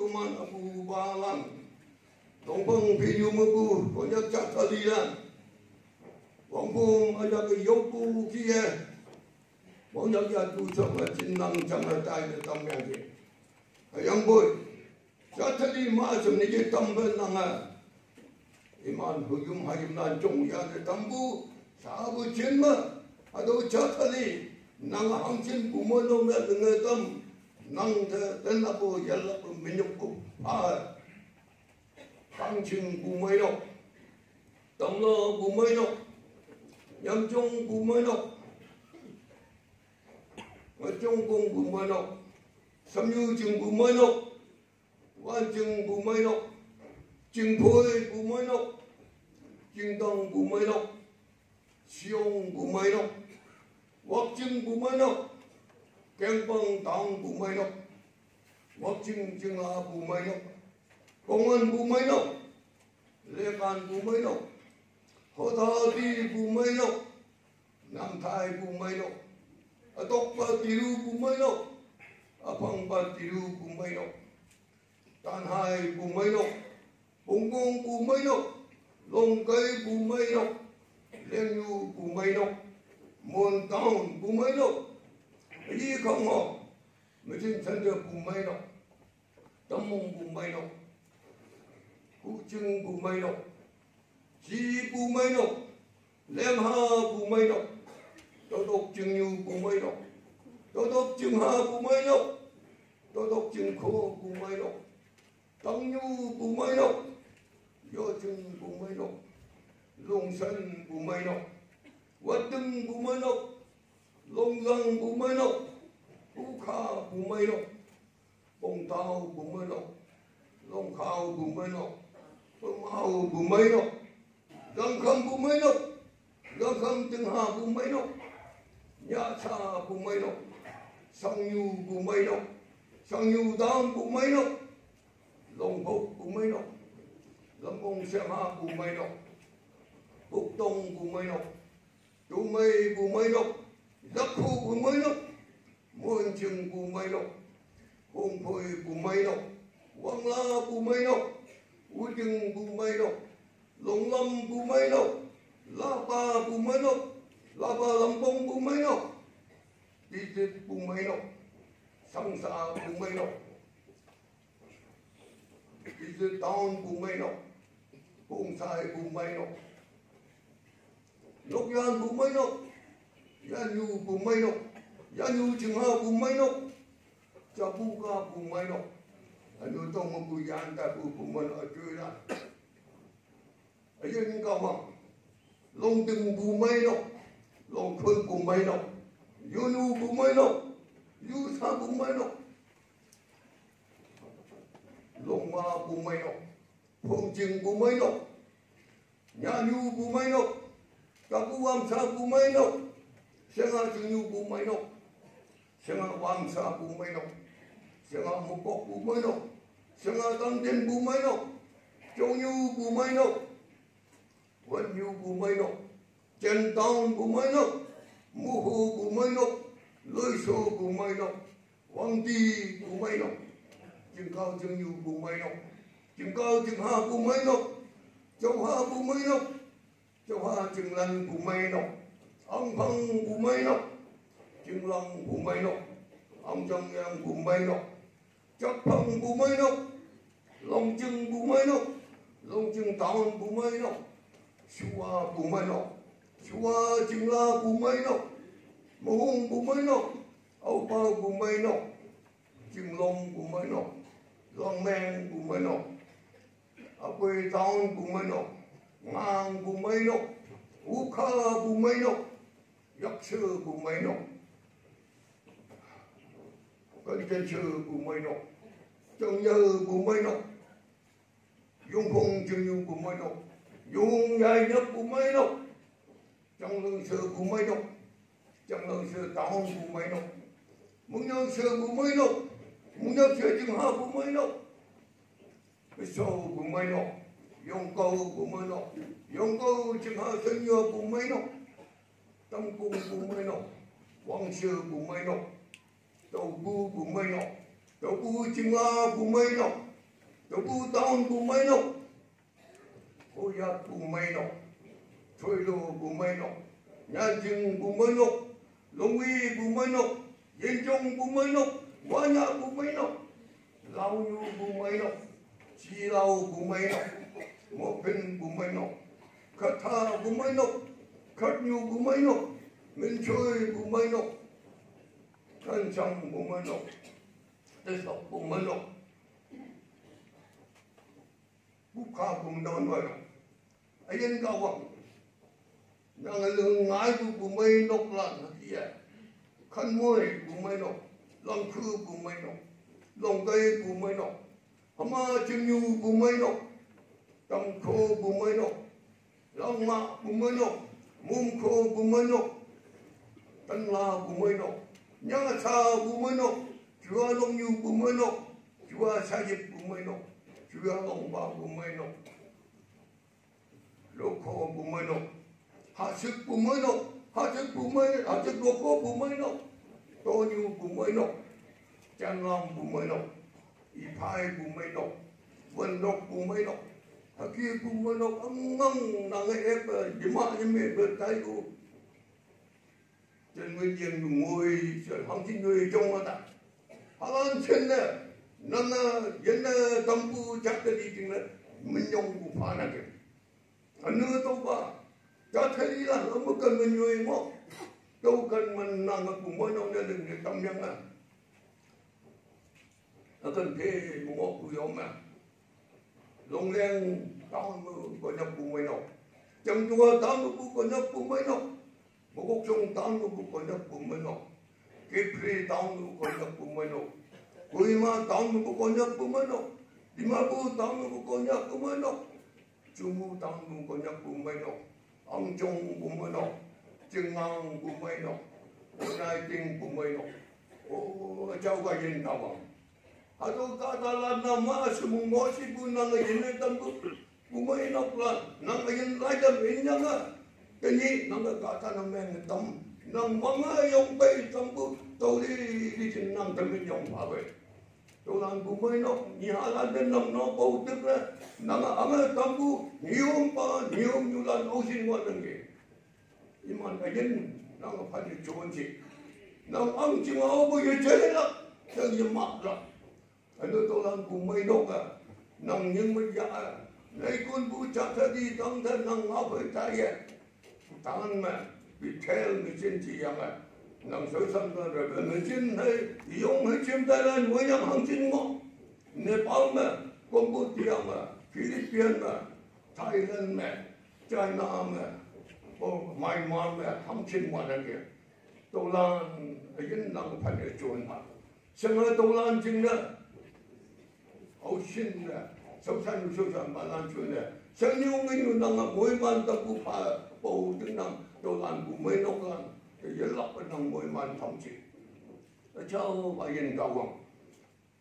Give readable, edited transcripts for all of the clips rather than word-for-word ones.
kuman Abu Balang Tongpong Piyu Mubu Konyak Chatalilan Wangpong Ayak Yoku Kia Wangyak Yatu Chama Jinang Chama Tai de Tamyang Ayang Boy Chatali Masam Niji Tamban Nanga Iman Huyum Hayum Nan Chong Ya de Tambu Sabu Chinma Ado Chatali Nanga Hangchin Kumono Mel Ngetam Nang tên là bộ dân là bộ民族國tăng trình của mấy đâu tổng lo của mấy đâu nhằm chung của mấy đâu mà chung cùng của mấy đâu xâm như chừng của mấy đâu quan chừng của mấy đâu chừng phôi của mấy đâu chừng đồng của mấy đâu siêu của mấy đâu hoặc chừng của mấy đâu keng bang tang bu mai no wak ching ching la bu mai no kongan bu mai no lekan bu mai no hota di bu mai no nam thai bu mai no atok pa tiru bu mai no apang pa tiru bu mai no tan hai bu mai no bung bung bu mai no long kai bu mai no leng yu bu mai no mon taun bu mai no ý không ngờ mà trên thân được cùng mây đâu tâm mông cùng mây đâu cụ chân cùng mây đâu chi cùng mây đâu lem ha cùng mây đâu tôi đọc chân nhu cùng mây đâu tôi đọc chân ha cùng mây đâu tôi đọc chân khô cùng mây đâu tâm nhu cùng mây đâu do chân cùng mây đâu lông sân cùng mây đâu quát tưng cùng mây đâu long răng của mấy đâu, cú kha của mấy đâu, bông tao của mấy đâu, long khao của mấy đâu, bông hao của mấy đâu, răng khăm của mấy đâu, răng khăm từng hà của mấy đâu, nhà xa của mấy đâu, sang nhu của mấy đâu, sang nhu tam của mấy đâu, long hộp của mấy đâu, lâm bông xe hà của mấy đâu, bục tông của mấy đâu, chú mây của mấy đâu. Giấc khu của mấy đâu, môi trường của mấy đâu, hôn phôi của mấy đâu, quang la của mấy đâu, u chừng của mấy đâu, lồng lâm của mấy đâu, la ba của mấy đâu, la ba lâm bông của mấy đâu, đi chết của mấy đâu, sang xa của mấy đâu, đi chết town của mấy đâu, hôn sai của mấy đâu, lục gian của mấy đâu. Ya nyu bu mai no, ya nyu chừng ha bu mai no, cha bu ka bu mai no, anu tong mo bu yan ta bu mai no chơi ra, ayun những câu mà, long từng bu mai no, long khơi bu mai no, yu nu bu mai no, yu sa bu mai no, long ma bu mai no, phong chừng bu mai no, ya nyu bu mai no, cha bu am sa bu mai no. Senga chunyu bu mai no, senga wangsa bu mai no, senga mukok bu mai no, senga tangden bu mai no, chonyu bu mai no, wanyu bu mai no, chen taun bu mai no, muhu bu mai no, loi so bu mai no, wang ti bu mai no, chừng cao chừng yu bu mai no, chừng cao chừng ha bu mai no, châu ha bu mai no, châu ha chừng lan bu mai no. Ông phong của mấy nó, chừng lòng của mấy nó, ông trong yang của mấy nó, chắc phong của mấy nó, lòng chừng của mấy nó, lòng chừng tao của mấy nó, xua của mấy nó, xua chừng la của mấy nó, mồ hôn của mấy nó, âu bao của mấy nó, chừng lòng của mấy nó, lòng men của mấy nó, ở quê tao của mấy nó, ngang của mấy nó, u kha của mấy nó. Giấc sư của mấy nó, cơn chân sư của mấy nó, chân nhơ của mấy nó, dung phong chân nhu của mấy nó, dung dài nhất của mấy nó, chân lưng sư của mấy nó, chân lưng sư tạo của mấy nó, muốn nhớ sư của mấy nó, muốn nhớ sư chân ha của mấy nó, cái sâu của mấy nó, dùng câu của mấy nó, dùng câu chân ha chân nhơ của mấy nó. Tâm cung của mấy nó, quang sư của mấy nó, đầu bu của mấy nó, đầu bu chừng la của mấy nó, bu taun bu mai no o ya bu mai no thôi lo bu mai no nhà chừng bu mai no long uy bu mai no yên trong bu mai no hoa nhà bu mai no lao nhu bu mai no chi lao bu mai no một bên bu mai no khát tha bu mai no khát nhu bu mai no mình chơi bu mai no khăn chăng bu mai no để học bu mai no bu kha bu non vậy ai yên cao vọng yang lương ngái bu mai no lan kia khăn môi bu mai no lòng khư bu mai no lòng cây bu mai no hama chim nhu bu mai no tâm khô bu mai no lòng ma bu mai no mum khô bu mai no tân la bu mai no nhang sa bu mai no chua long nhu bu mai no chua sa yip bu mai no chua long ba bu mai no lo khô bu mai no hạ sức bu mai no hạ sức lo khô bu mai no to nhu bu mai no chan long bu mai no i phai bu mai no vân độc bu mai no kia bu mai no ngang nang ép jema jeme bertai ku chân nguyên nhiên ngồi rồi không tin người trong ta halan chân nè nang dân tâm bu chắc đi chừng đó mình nhung bu phá nè anh nữa đâu ba cho thấy là nó mới cần mình người mà đâu cần mình nang bu mai no để đừng để tâm nhân à nó cần thế một bu yom mà long len tao có nhập bu mai no trong chùa tao có nhập bu mai no một cuộc sống tao cũng có nhập bu mai no cái phê tao cũng có nhập bu mai no cuối mà tao cũng có nhập bu mai no đi mà bu tao cũng có nhập bu mai no chung tao cũng có nhập bu mai no ông chung bu mai no chừng ngang bu mai no hôm nay tiếng bu mai no ô cháu cái gì tao bảo Aduh kata nama semua masih pun nang ini tembu bumai nak lah nang ini rajam ini nang ini nang kata nama yang tem nang mana yang baik tembu tahu di sini nang tembu yang apa tahu nang bumai nak ni halat dan nang bau tu lah nang ama tembu nium jualan osin wadang ke iman kajen nang pada cuman si nang ang cuma apa ye jadi lah yang jemak lah anh tôi làm cùng mấy đốc à nằm nhưng mới dạ lấy con bu chặt ra đi trong thân nằm ngõ với tay à tăng mà bị theo người trên chỉ à nằm sôi sân rồi người trên hay dùng hay chiếm tay lên với nhau hàng trên ngõ Nepal mà Cambodia mà Philippines mà Thailand mà China mà Myanmar mà hàng trên ngoài này kìa tôi làm cái nằm phải để chuẩn mà xem là tôi làm chính đó ocean nè, sâu san mà lan chuyện nè, sáng nhiều người nhiều năng mỗi man ta cũng phá bầu tiếng năng, đồ lan cũng mấy nông lan, thì giờ lọc cái năng mỗi man thống trị, cho bà yên cao vọng,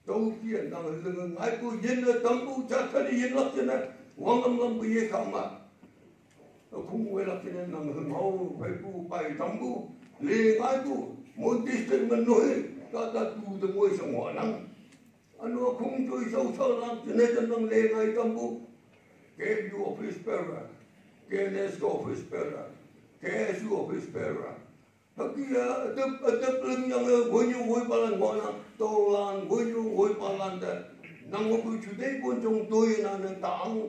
đầu tiên năng lưng ai cũng yên ở tâm cũng chắc cái gì yên lắm chứ nè, hoàng lâm bây giờ không mà, không quay lắm cho nên năng hưng hậu phải cũng bài tâm cũng, liền ai cũng muốn đi trên mình nói, ta tu từ ngôi sống hòa năng. Anh nói không chơi sâu sâu lắm, cho nên chúng ta lên ngay trong bu, cái du office pera, cái next office pera, cái su office pera. Kia tập lưng yang với nhau với ba lần gọi là tô lan với nhau với ba lần đó, năng một cái chủ đề quan trọng tôi là nền tảng,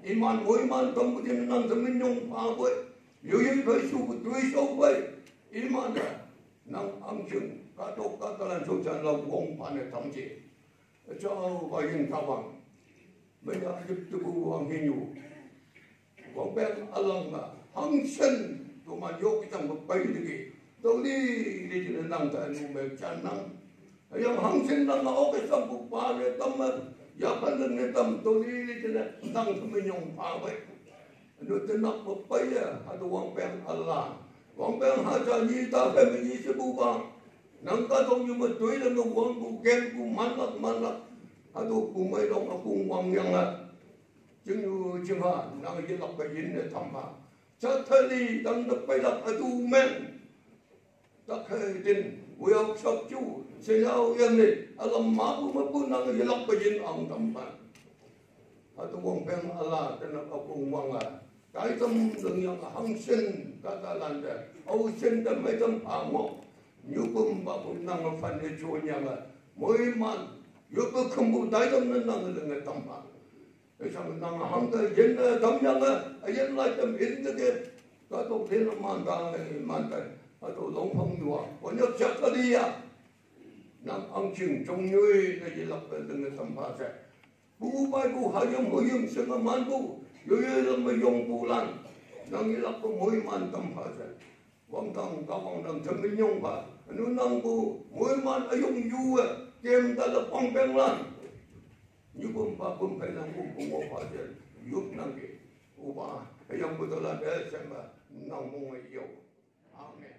iman với iman tâm của chúng năng tâm minh nhung phá với, nếu như phải su của tôi sâu với iman đó, năng ăn chừng các lần sâu chân lòng không phá được thậm chí. Cho bà yên cao bằng bây giờ giúp cho cô hoàng hình nhủ hoàng bên alang mà hăng sinh của mà vô cái thằng một bay đi kì tôi đi cho nên năng tại nụ mềm chán năng nhưng hăng sinh năng nó cái tâm của bà về tâm giờ phân lên cái tâm tôi đi cho nên năng thì mình nhung phá vậy rồi tôi nắp một bay à tôi hoàng bên alang hoàng bên hai cha nhi ta phải mình nhi sẽ bu bằng nang ka tong yung matuloy lang ng buwang buken kung manlak ato kung may long akong wangyang chừng chừng ha nang yilak ba yin ne thamma cha thali dang na pailak atu men tak din uyok sok chu sinaw yang ni alam ma bu nang yilak ba yin ang thamma atau wong peng Allah tenang akung wanga cái tâm đừng yang hăng sinh kata landa au sinh tâm mấy tâm phamo như cũng bà cũng năng phần để cho nhà mà mỗi man như cứ không có đại tâm nên năng là người tâm phá cái sao năng hăng cái dân tâm yang dân lại tâm in cái cái tổ thiên là man ta atau long phong đùa có nhớ chắc cái đi à năng ăn chừng trong người cái gì lập cái người tâm phá sẽ bu bay bu hai yang mỗi yang sinh mà man bu yo yo mà dùng bulan nang ilak ko moy man tam pa sa wang dang tham minh nhung pa nu nang bu moy man ayung yu kem ta la pong peng lan như bum pa bum pa nang bu mo pa sa yup nang ke u ba ayang bu la de sa ma nang mo yo amen.